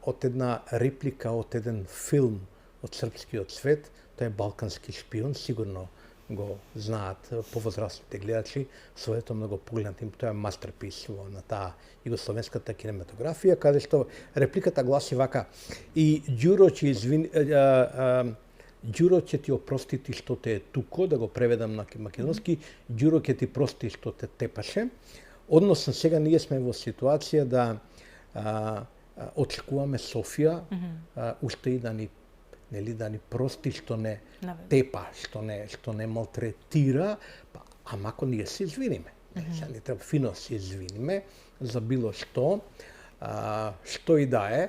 од една реплика од еден филм од српскиот свет, тоа е Балкански шпион, сигурно го знаат повозрастните гледачи, советувам да го погледнат, тоа е мастерпис на таа југословенската кинематографија, каде што репликата гласи вака: и Ѓуро ќе ти опрости што те е туко, да го преведам на македонски, Ѓуро ќе ти прости што те тепаше. Односно сега ние сме во ситуација да очекуваме Софија уште и да ни прости што не тепа, што не малтретира, ама ако ние се извиниме. Не треба фино се извиниме за било што и да е,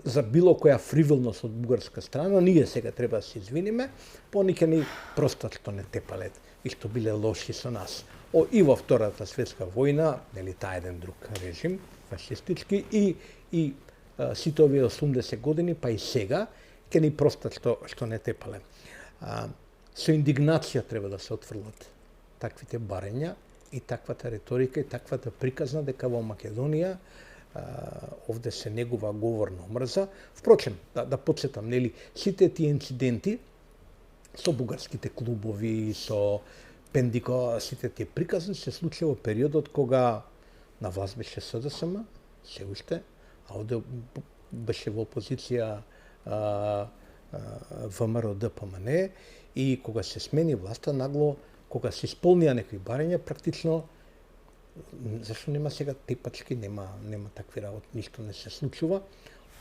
за било која фриволност од бугарска страна, ние сега треба да се извиниме, они ќе ни простат што не тепале и што биле лоши со нас. И во Втората светска војна, таа еден друг режим, фашистички, и сите овие 80 години, па и сега, ќе ни простат што не тепале. Со индигнација треба да се отфрлат таквите барања и таквата реторика и таквата приказна дека во Македонија овде се негува говор на омрза. Впрочем, да подсетам, нели, сите тие инциденти со бугарските клубови, со Пендико, сите тие приказни се случи во периодот кога на власт беше СДСМ, се уште, а овде беше во опозиција ВМРО ДПМН и кога се смени власта нагло, кога се исполнија некои барања, практично зашто нема сега тепачки, нема такви работи, ништо не се случува.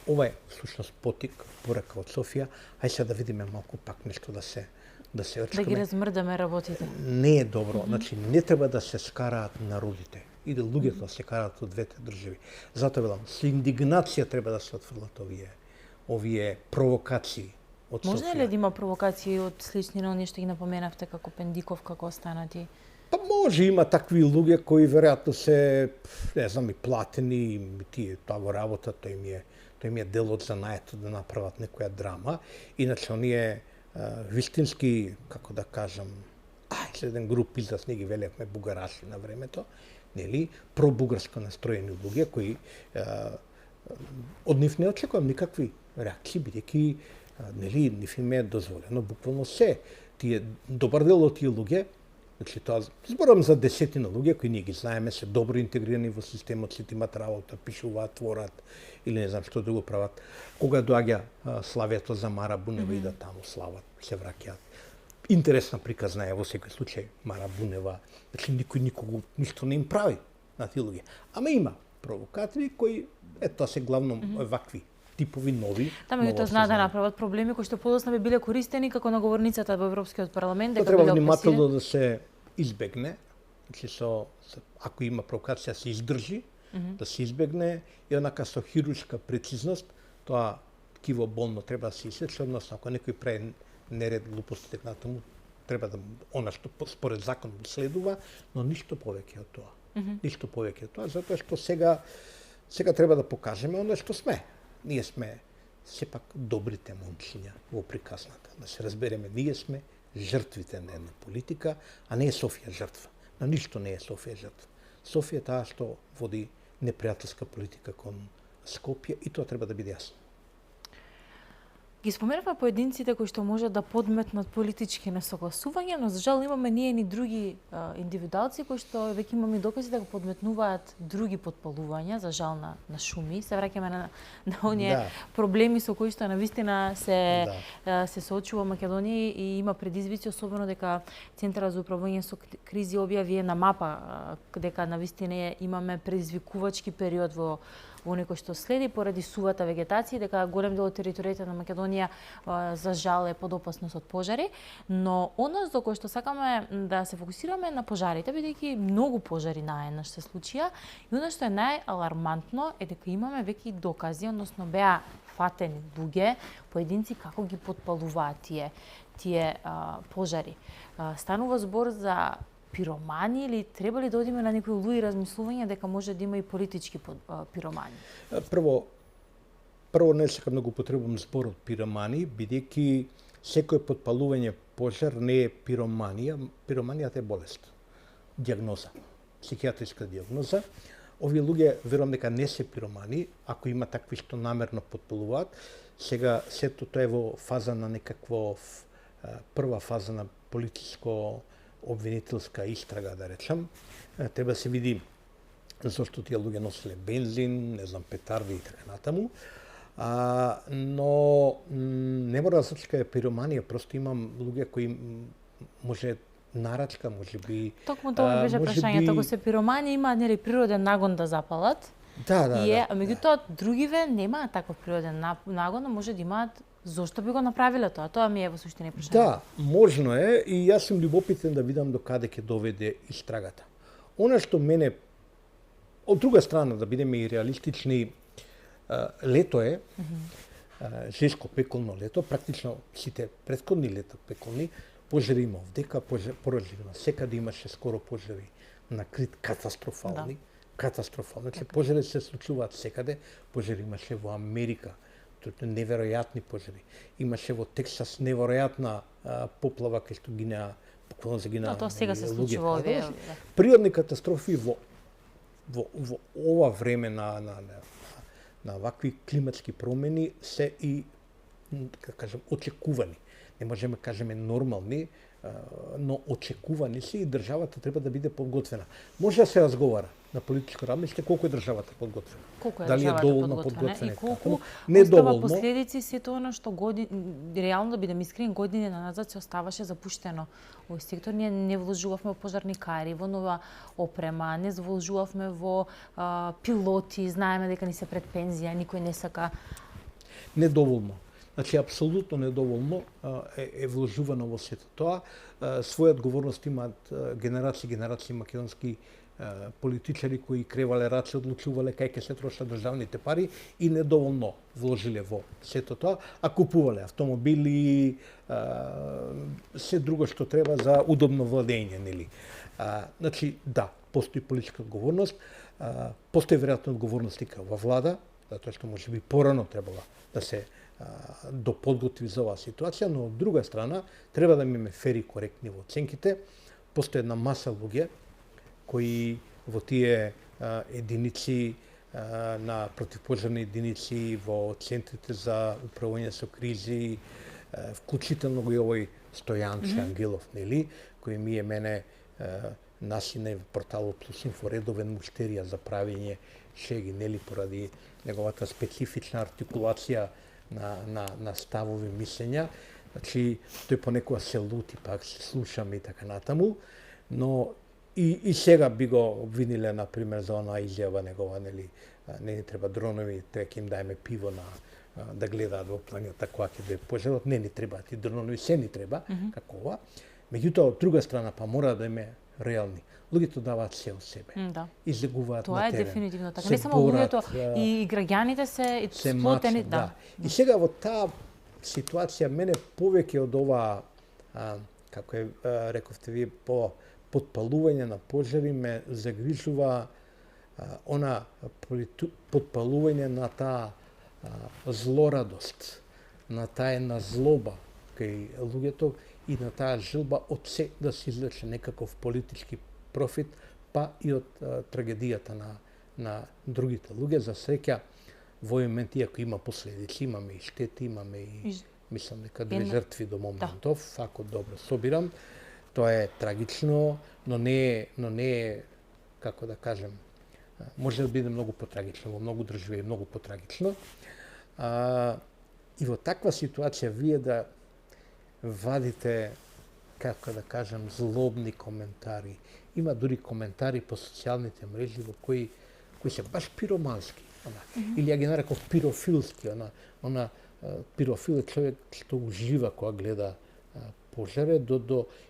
Ова е всушност потик, порака од Софија. Ај сега да видиме малку пак нешто да се рчкаме. Да ги размрдаме работите. Не е добро, значи не треба да се скараат народите и да луѓето да се караат од двете држави. Затоа велам, со индигнација треба да се отфрлат овие провокации од Софија. Може ли да има провокации од слични на нешто ги напоменавте како Пендиков, како останати? Па може, има такви луѓе кои веројатно се, не знам, и платени, и тие тоа го работа, тој им е дел од занаето да направат некоја драма. Иначе оние вистински, како да кажам, еден груп израз, не ги велевме бугараши на времето, нели, пробугарско настроени луѓе кои од нив не очекувам никакви реакции, бидејќи нели, нив им е дозволено буквално се. Добар дел од тие луѓе, значи тоа зборам за десетина луѓе кои ние ги знаеме, се добро интегрирани во системот, сите имаат работа, пишуваат, творат или не знам што друго прават. Кога доаѓа славието за Мара Бунева и да таму слават, се враќаат. Интересна приказна е во секој случај Мара Бунева, значи никој никого ништо не им прави на тие луѓе. Ама има провокатори кои тоа се главно вакви типови нови. Меѓутоа знаат да направат проблеми кои што подоцна би биле користени како наговорницата во Европскиот парламент, дека треба внимателно да се избегне, значи ако има провокација се издржи, да се избегне и онака со хируршка прецизност, тоа ткиво болно треба да се исече, односно ако некој прави неред, глупости така натаму, треба да она што според закон следува, но ништо повеќе од тоа. Ништо повеќе од тоа, затоа што сега треба да покажеме оно што сме. Ние сме сепак добрите момчиња во приказната. Да се разбереме, ние сме жртвите на една политика, а не е Софија жртва. На ништо не е Софија жртва. Софија е таа што води непријателска политика кон Скопје и тоа треба да биде јасно. Ги споменавме поединците кои што можат да подметнат политички несогласувања, но за жал имаме ние и други индивидуалци кои што веќе имаме докази да го подметнуваат други потпалувања, за жал на шуми. Се враќаме на оние проблеми со кои што навистина се соочува Македонија и има предизвици, особено дека Центарот за управување со кризи објави на мапа дека навистина имаме предизвикувачки период во некој што следи поради сувата вегетација, дека голем дел од територијата на Македонија за жал е под опасност од пожари, но она за кое што сакаме да се фокусираме на пожарите, бидејќи многу пожари наеднаш се случија и она што е најалармантно е дека имаме веќе докази, односно беа фатени луѓе, поединци како ги потпалуваат тие пожари. Станува збор за пиромани или треба ли да одиме на некои луи размислувања дека може да има и политички пиромани? Прво не сакам да го употребувам зборот пиромани, бидејќи секој потпалување пожар не е пироманија. Пироманијата е болест, дијагноза, психијатриска дијагноза. Овие луѓе верувам дека не се пиромани, ако има такви што намерно потпалуваат. Сега сето тоа е во фаза на прва фаза на политичко обвинителска истрага, да речам. Треба да се види зашто тие луѓе носеле бензин, не знам, петарди и така натаму. Но не мора да значи дека е пироманија, просто имам луѓе кои може нарачка, може би... Токму тоа беше прашањето, ако се пиромани има нели природен нагон да запалат. Да. А меѓутоа другиве немаат таков природен нагон, може да имаат. Зошто би го направиле тоа? Тоа ми е во суштина прашање. Да, можно е и јас сум љубопитен да видам до каде ќе доведе истрагата. Она што мене, од друга страна, да бидеме и реалистични, лето е, жеско пеколно лето, практично сите претходни лета пеколни, пожари има овдека, пожари на секаде, имаше скоро пожари на Крит, катастрофални. Катастрофални. Значи, пожари се случуваат секаде, пожари имаше во Америка. неверојатни пожари. Имаше во Тексас неверојатна поплава кај што гинеа, буквално загинаа. Тоа сега се случува овие. Природни катастрофи во ова време на вакви климатски промени се и, да кажем, очекувани. Не можеме кажеме нормални, но очекувани се и државата треба да биде подготвена. Може да се разговара на политичко равнище колку е државата подготвена. Колку е дали државата е доволно подготвена и колку недоволно. Остава последици сето она што реално да бидем искрени години назад се оставаше запуштено. Овој сектор ние не вложувавме во пожарникари, во нова опрема, не вложувавме во пилоти, знаеме дека ни се пред пензија, никој не сака. Недоволно. Значи, апсолутно недоволно е вложувано во сето тоа. Своја одговорност имаат генерации македонски политичари кои кревале раце, одлучувале кај ќе се трошат државните пари и недоволно вложиле во сето тоа, а купувале автомобили, се друго што треба за удобно владење, нели? Значи, да, постои политичка одговорност, постои веројатно одговорност и во влада, затоа што можеби порано требала да се доподготви за оваа ситуација, но од друга страна треба да имаме фери коректни во оценките. Постои една маса луѓе кои во тие единици на противпожарни единици, во центрите за управување со кризи, вклучително го и овој Стојанче Ангелов, нели, кој мене насине в порталот Плюс Инфо редовен муштерија за правење шеги, нели, поради неговата специфична артикулација на ставови, мислења. Значи, тој понекога се лути, пак се слушаме и така натаму, но и сега би го обвиниле, например, за онаа изјава негова, нели, не ни треба дронови, треба ќе им даеме пиво да гледаат во планината кога ќе дојде пожарот, не ни требаат и дронови, се ни треба, како ова. Меѓутоа, од друга страна, па мора да име реални. Луѓето даваат се од себе. Да. Излегуваат тоа на терен. Тоа е дефинитивно така. Не само луѓето, и граѓаните се сплотени, да. И сега во таа ситуација мене повеќе од ова, како рековте вие, по подпалување на пожари ме загрижува она подпалување на таа злорадост, на таа една злоба кај луѓето и на таа желба од се да се извлече некаков политички профит, па и од трагедијата на другите луѓе. За среќа, во момент, иако има последици, имаме и штети, имаме и, мислам, дека 2 жртви до моментов, ако добро собирам. Тоа е трагично, но не е, како да кажем, може да биде многу потрагично, во многу држави е многу потрагично. И во таква ситуација вие да вадите, како да кажем, злобни коментари. Има дури коментари по социјалните мрежи во кои се баш пиромански, или ја ги нареков пирофилски, она пирофил е човек што ужива кога гледа пожаре,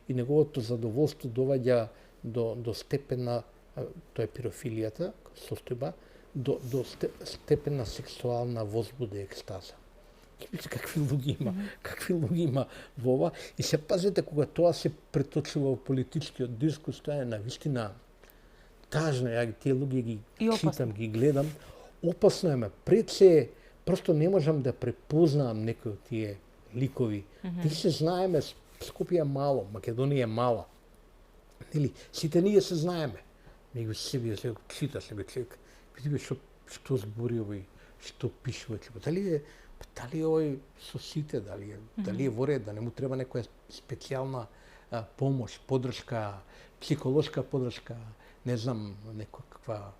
и неговото задоволство доваѓа до степен на, тоа е пирофилијата, состојба, до степен на сексуална возбуда и екстаза. Какви луѓе има во ова, и се пазете кога тоа се преточува во политичкиот дискурс, тоа е навистина тажно, ја тие луѓе ги читам, ги гледам, опасно е, пред се, просто не можам да препознавам некои од тие ликови. Ти се знаеме, Скопје е мало, Македонија е мала. Нели, сите ние се знаеме. Него себе се чита себе човек. Види што збори овој, што пишува човек. Дали е овој со сите, дали е во ред, да не му треба некоја специјална помош, подршка, психолошка подршка, не знам, некаква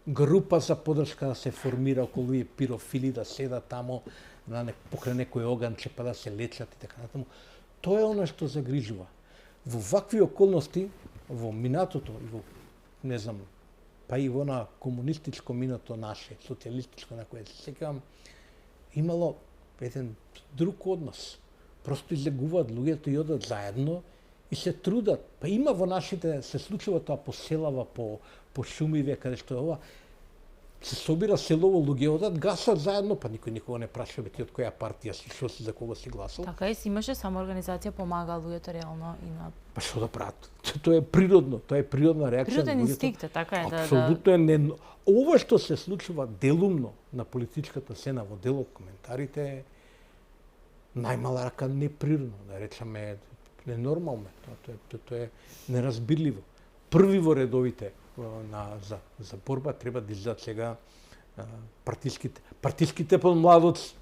група за подршка да се формира околу овие пирофили, да седат тамо, покрај некој оганче, па да се лечат и така натаму. Тоа е она што загрижува. Во вакви околности, во минатото, не знам, па и во на комунистичко минато наше, социјалистичко, на кое се сеќавам, имало еден друг однос. Просто излегуваат луѓето и одат заедно и се трудат. Па има во нашите, се случува тоа по селава, по шумиве, каде што е ова. се собира селово, луѓе одат, гасат заедно, па никој никога не праша ти од која партија си, што си, за кого си гласал. Така и си имаше само организација помага луѓето реално и на Па што да прават? Тоа е природно, тоа е природна реакција природен инстинкт, така е Апсолутно е не... Ова што се случува делумно на политичката сцена во дел од коментарите е најмала рака неприродно, да речеме ненормално. Тоа е неразбирливо. Први во редовите за борба треба да излезат сега партиските подмладоци,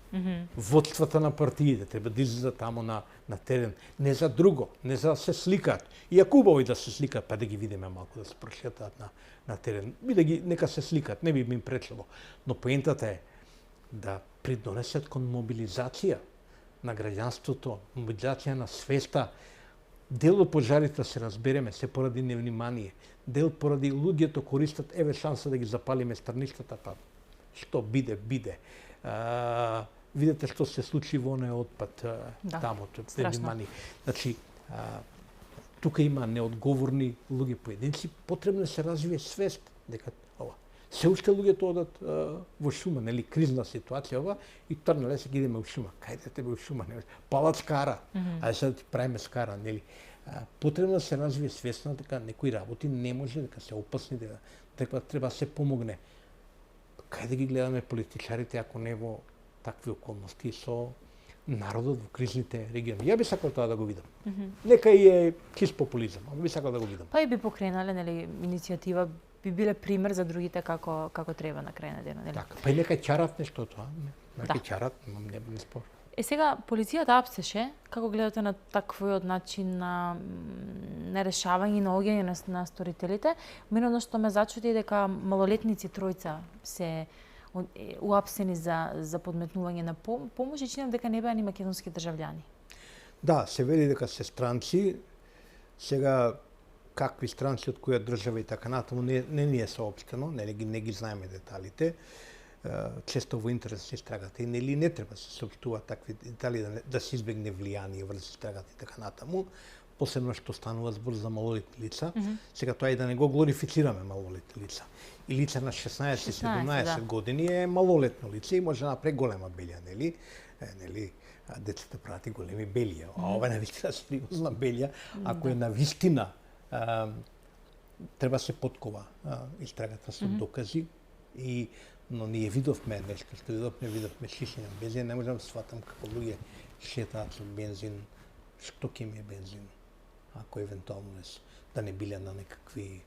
водствата на партиите треба да излезат тамо на терен, не за друго, не за да се сликаат. Иако убаво и да се сликаат, па да ги видиме малку да се прошетаат на терен. Нека се сликаат, не би им пречело. Но поентата е да придонесат кон мобилизација на граѓанството, мобилизација на свеста. Дел од пожарите, се разбереме, се поради невнимание. Дел поради луѓето користат, еве шанса да ги запалиме страништата, па што биде. Видете што се случи во оној отпад тамо, невнимание. Значи, тука има неодговорни луѓе поединци, потребно да се развие свест дека ова. Се уште луѓето одат во шума, нели, кризна ситуација ова, и трнале се идеме во шума. Кајде тебе во шума, нели? Палат скара, ајде сега да ти правиме скара, нели? Потребно да се развие свесно дека некои работи не може, дека се опасни, дека треба да се помогне. Кајде ги гледаме политичарите ако не во такви околности со народот во кризните региони? Ја би сакал тоа да го видам. Нека и е чист популизам, а би сакал да го видам. Па и би покренале, нели, иницијатива, би биле пример за другите како треба на крај на денот, нели? Така, па и нека чарат нешто тоа, нека чарат, не спор. Сега полицијата апсеше, како гледате на таквиот начин на решавање и наоѓање на сторителите? Мене што ме зачуди дека малолетници тројца се уапсени за подметнување на помош и чинам дека не беа ни македонски државјани. Да, се вели дека се странци. Сега какви странци од која држава и така натаму не ни е соопштено, не ги знаеме деталите. Често во интерес на истрагата и нели не треба да се соопштува такви детали да се избегне влијание врз истрагата и така натаму, посебно што станува збор за малолетни лица. Сега тоа и да не го глорифицираме малолетни лица. И лице на 16-17 години е малолетно лице и може да направи голема белја, нели? Децата прават и големи белија. А ова е навистина сериозна белја, ако е навистина треба се подкова истрагата со докази но ние видовме нешто што видовме шишина бензин, не можам да сватам како луѓе шетаат со бензин, што ќе ми е бензин, ако евентуално да не биле на некакви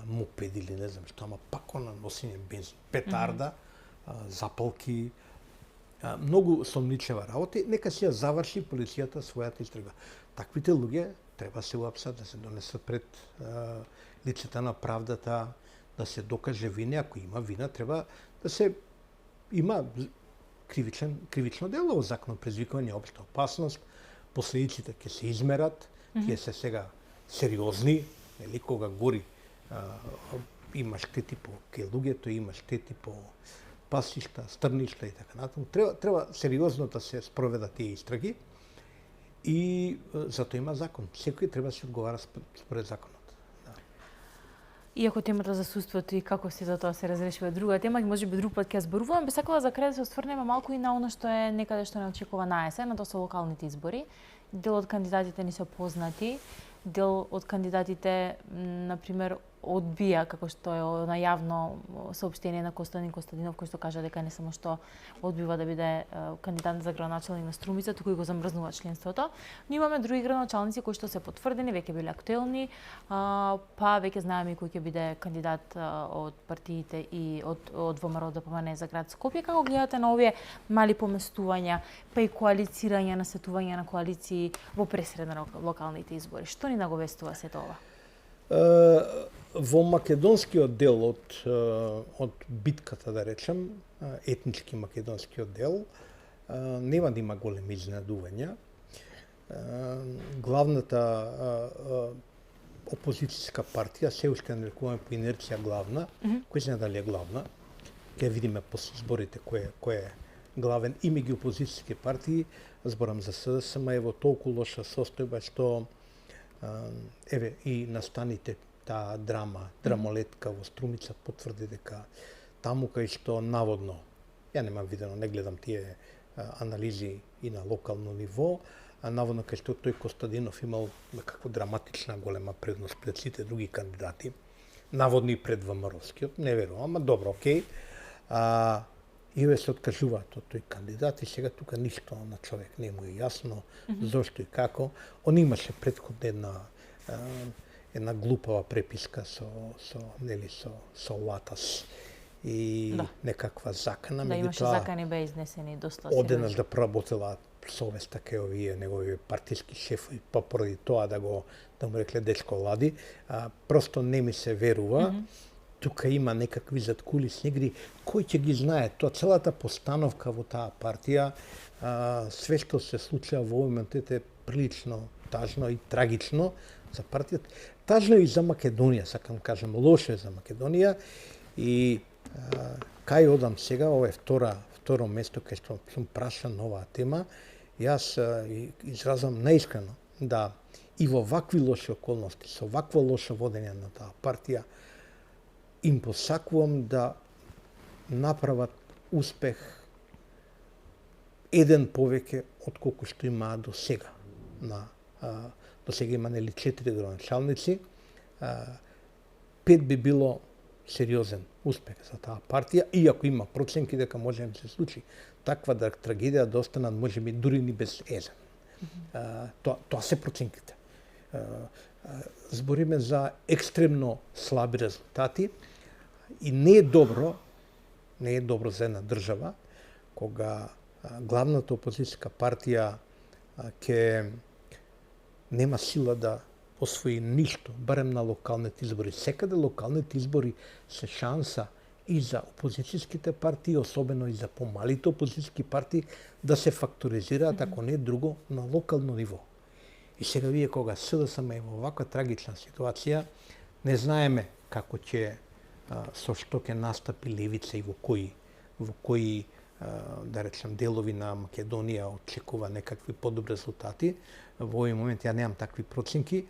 мопеди или не знам што, ама пак на носење бензин, петарда, запалки, многу сомничева работа, нека си ја заврши полицијата својата истрага. Таквите луѓе треба се уапсат, да се донесат пред лицето на правдата, да се докаже вина, ако има вина, треба да се има кривично дело во закон предизвикување општа опасност, последиците ќе се измерат, ќе се сега сериозни, нели, кога гори има штети по кај луѓето, има штети по пасишта, стрништа и така натаму. Треба сериозно да се спроведат тие истраги и затоа има закон. Секој треба да се одговара според законот. Иако темата за суството и како се за тоа се разрешува друга тема, можеби друг пат ќе зборувам, би сакала за крај да се осврнеме малку и на она што е некаде што не очекува на есен, на тоа се локалните избори. Дел од кандидатите не се познати, дел од кандидатите, например, одбија, како што е на јавно соопштение на Костадин Костадинов, кој што кажа дека не само што одбива да биде кандидат за градоначалник на Струмица, туку и го замрзнува членството. Но имаме други градоначалници кои што се потврдени, веќе биле актуелни, па веќе знаеме кој ќе биде кандидат од партиите и од ВМРО ДПМН за град Скопје. Како гледате на овие мали поместувања, па и коалицирање, насетување на коалиции во пресред на локалните избори? Што ни наговестува сето ова? Во македонскиот дел од битката, да речем, етнички македонскиот дел, нема да има големи изненадувања. Главната опозицијска партија, се уште нарекуваме по инерција главна, кој се дали е главна, ќе видиме после изборите кој е главен и меѓу опозицијски партии, зборам за СДСМ, е во толку лоша состојба што еве и настаните таа драмолетка во Струмица потврди дека таму кај што наводно, ја немам видено, не гледам тие анализи и на локално ниво, а наводно кај што тој Костадинов имал некаква драматична голема предност пред сите други кандидати, наводни пред ВМРО-скиот, не верувам, ама добро, окей. И ве се откажуваат од тој кандидат и сега тука ништо на човек не му е јасно, зошто и како. Он имаше претходно една глупава преписка со Латас и некаква закана. Да, имаше закани беа изнесени доста одеднаш да проработила совеста кај овие негови партиски шефови, па поради тоа да му рекле дечко лади, просто не ми се верува. Тука има некакви заткулисни игри, кој ќе ги знае тоа, целата постановка во таа партија, све што се случува во овој момент е прилично тажно и трагично за партијата. Тажно и за Македонија, сакам кажам, лошо е за Македонија и кај одам сега, ова е второ место кај што сум прашан на оваа тема, јас изразам наискрено да и во вакви лоши околности, со вакво лошо водење на таа партија, им посакувам да направат успех еден повеќе од колку што имаат до сега. До сега има нели 4 градоначалници, 5 би било сериозен успех за таа партија, иако има проценки дека може да се случи таква трагедија да останат можеби дури ни без езен. Тоа се проценките. Збориме за екстремно слаби резултати и не е добро за една држава кога главната опозицијска партија ќе нема сила да освои ништо, барем на локалните избори. Секаде локалните избори се шанса и за опозицијските партии, особено и за помалите опозицијски партии, да се факторизираат, ако не друго, на локално ниво. И сега вие кога СДСМ е во ваква трагична ситуација, не знаеме како ќе, со што ќе настапи левица и во кои да речем делови на Македонија очекува некакви подобри резултати. Во овој момент ја немам такви проценки.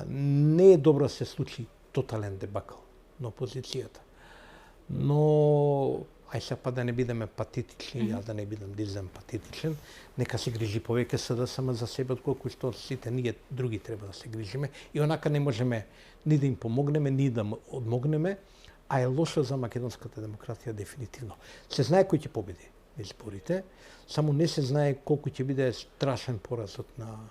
Не е добро да се случи тотален дебакл на опозицијата. Но ај сега па да не бидеме патетични, јас да не бидам дизем патетичен, нека се грижи повеќе СДСМ за себе отколку што сите ние други треба да се грижиме и онака не можеме ни да им помогнеме, ни да одмогнеме, а е лошо за македонската демократија дефинитивно. Се знае кој ќе победи изборите, само не се знае колку ќе биде страшен поразот на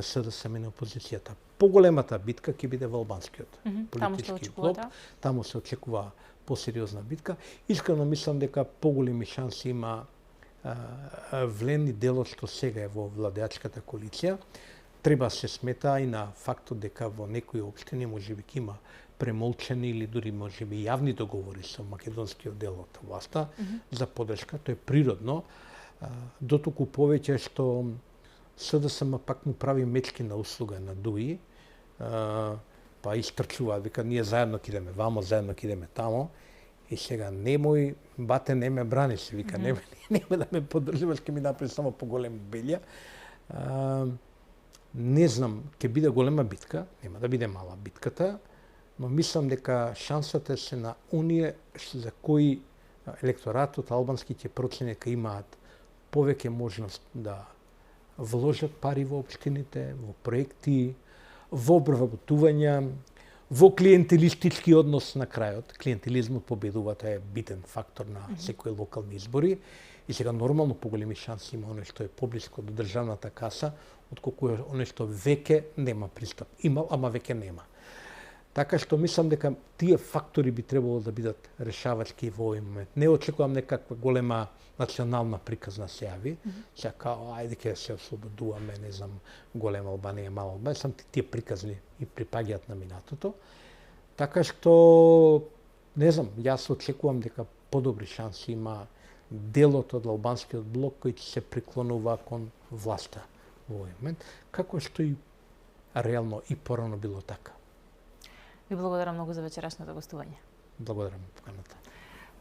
СДСМ на опозицијата. Поголемата битка ќе биде во албанскиот политички блок. Таму се очекува посериозна битка. Искрено мислам дека поголеми шанси има вленни делот што сега е во владеачката коалиција. Треба се смета и на фактот дека во некои општини можеби ќе има премолчени или дури можеби јавни договори со македонскиот дел од власта за поддршка. Тоа е природно. Дотолку повеќе што СДСМ пак му прави мечки на услуга на ДУИ, па искрчува дека ние заедно ќе идеме вамо, заедно ќе идеме тамо. И сега немој бате не ме брани, се вика, нема да ме поддржуваш, ќе ми направи само поголема белја. Не знам, ќе биде голема битка, нема да биде мала битката, но мислам дека шансата се на оние за кои електоратот албански ќе процени дека имаат повеќе можност да вложат пари во општините, во проекти, во обработувања, во клиентелистички однос на крајот. Клиентелизмот победува, тоа е битен фактор на секои локални избори. И сега нормално поголеми шанси има оној што е поблиско до државната каса, отколку оној што веќе нема пристап. Има, ама веќе нема. Така што мислам дека тие фактори би требало да бидат решавачки во овој момент. Не очекувам некаква голема национална приказна се јави. Сега као, ајде ќе се ослободуваме, не знам, голема Албанија, мала Албанија, сам тие приказни и припаѓаат на минатото. Така што, не знам, јас очекувам дека подобри шанси има делот од албанскиот блок кој ќе се приклонува кон власта во овој момент, како што и реално и порано било така. Ви благодарам многу за вечерашното гостување. Благодарам поканата.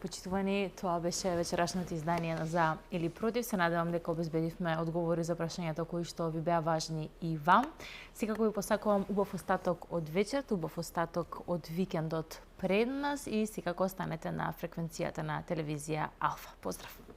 Почитувани, тоа беше вечерашното издание на За или Против. Се надевам дека обезбедивме одговори за прашањата кои што ви беа важни и вам. Секако ви посакувам убав остаток од вечерта, убав остаток од викендот пред нас и секако останете на фреквенцијата на телевизија Алфа. Поздрав!